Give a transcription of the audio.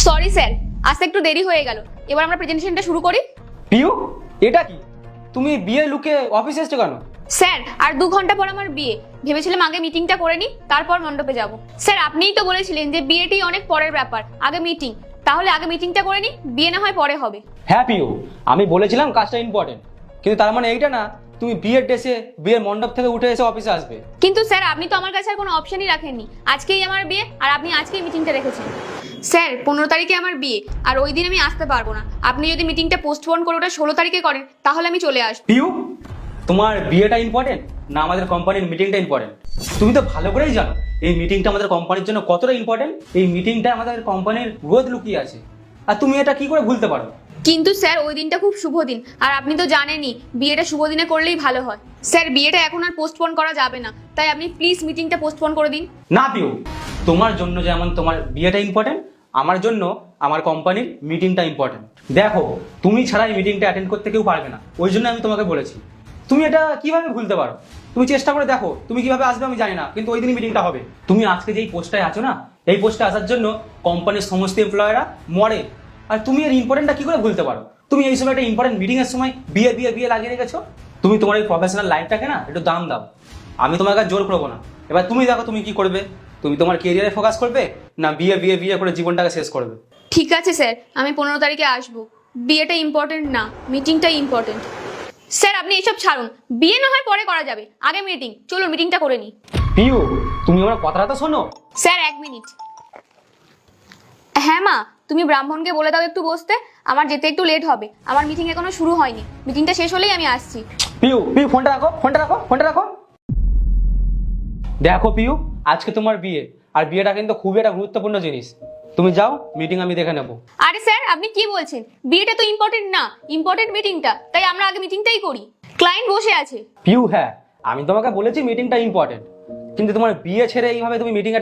Sorry sir, আসতে একটু দেরি হয়ে গেল। এবার আমরা প্রেজেন্টেশনটা শুরু করি। পিউ, এটা কি? তুমি বিয়ে লুকে অফিসে এসছো কেন? স্যার, আর 2 ঘন্টা পর আমার বিয়ে। ভেবেছিলাম আগে মিটিংটা করে নিই, তারপর মণ্ডপে যাব। স্যার, আপনিই তো বলেছিলেন যে বিয়েটি অনেক পরের ব্যাপার, আগে মিটিং। তাহলে আগে মিটিংটা করে নিই, বিয়ে না হয় পরে হবে। হ্যাঁ পিউ, আমি বলেছিলাম কাজটা ইম্পর্টেন্ট, কিন্তু তার মানে এইটা না তুমি বিয়ের ড্রেসে বিয়ের মণ্ডপ থেকে উঠে এসে অফিসে আসবে। কিন্তু স্যার, আপনি তো আমার কাছে আর কোনো অপশনই রাখেননি। আজকেই আমার বিয়ে, আর আপনি আজকেই মিটিংটা রেখেছেন। স্যার, 15 তারিখে আমার বিয়ে, আর ওই দিন আমি আসতে পারবো না। আপনি যদি মিটিংটা পোস্টপোন করে ওটা 16 তারিখে করেন, তাহলে আমি চলে আসবো। পিউ, তোমার বিয়েটা ইম্পর্টেন্ট না আমাদের কোম্পানির মিটিংটা ইম্পর্টেন্ট? তুমি তো ভালো করেই জানো এই মিটিংটা আমাদের কোম্পানির জন্য কতটা ইম্পর্টেন্ট। এই মিটিংটা আমাদের কোম্পানির গ্রোথ লুকিয়ে আছে, আর তুমি এটা কি করে ভুলতে পারো? কিন্তু স্যার, ওই দিনটা খুব শুভ দিন, আর আপনি তো জানেনই বিয়েটা শুভ দিনে করলেই ভালো হয়। স্যার, বিয়েটা এখন আর পোস্টপোন করা যাবে না, তাই আপনি প্লিজ মিটিংটা পোস্টপোন করে দিন। না পিউ, তোমার জন্য যেমন তোমার বিয়েটা ইম্পর্টেন্ট, আমার জন্য আমার কোম্পানির মিটিংটা ইম্পর্টেন্ট। দেখো, তুমি ছাড়া এই মিটিংটা অ্যাটেন্ড করতে কেউ পারবে না, ওই জন্য আমি তোমাকে বলেছি। তুমি এটা কিভাবে ভুলতে পারো? তুমি চেষ্টা করে দেখো, তুমি কিভাবে আসবে আমি জানি না, কিন্তু ওই দিনই মিটিংটা হবে। তুমি আজকে যেই পোস্টটায় আছো না, এই পোস্টে আসার জন্য কোম্পানির সমস্ত এমপ্লয়াররা মরে, আর তুমি এর ইম্পর্টেন্টটা কি করে ভুলতে পারো? তুমি এই সময় একটা ইম্পর্টেন্ট মিটিং এর সময় বিয়ে বিয়ে বিয়ে লাগিয়ে রেখেছো। তুমি তোমার এই প্রফেশনাল লাইফটাকে না একটু দাম দাও। আমি তোমাকে আর জোর করবো না। এবার তুমি দেখো তুমি কি করবে। তুমি তোমার কেরিয়ারে ফোকাস করবে, না বিয়ে বিয়ে বিয়ে করে জীবনটাকে শেষ করবে? ঠিক আছে স্যার, আমি 15 তারিখে আসবো। বিয়েটা ইম্পর্টেন্ট না, মিটিংটাই ইম্পর্টেন্ট। স্যার, আপনি এসব ছাড়ুন, বিয়ে না হয় পরে করা যাবে, আগে মিটিং। চলুন মিটিংটা করে নিই। পিউ, তুমি আমার কথাটা তো শোনো। Sir, 1 minute. হ্যাঁ মা, তুমি ব্রাহ্মণকে বলে দাও একটু বসতে। আমার যেতে একটু লেট হবে, আমার মিটিং এখনো শুরু হয়নি। মিটিংটা শেষ হলেই আমি আসছি। পিউ পিউ, ফোনটা রাখো, ফোনটা রাখো, ফোনটা রাখো। দেখো পিউ, আজকে তোমার বিয়ে, আর বিয়েটা কিন্তু খুবই একটা গুরুত্বপূর্ণ জিনিস। তুমি যাও, মিটিং আমি দেখে নেবো। আরে স্যার, আপনি কি বলছেন? বিয়েটা তো ইম্পর্টেন্ট না, ইম্পর্টেন্ট মিটিংটা। তাই আমরা আগে মিটিংটাই করি। ক্লায়েন্ট বসে আছে। পিউ, হ্যাঁ আমি তোমাকে বলেছি মিটিংটা ইম্পর্টেন্ট, কিন্তু তোমার বিয়ে ছেড়ে এইভাবে তুমি মিটিং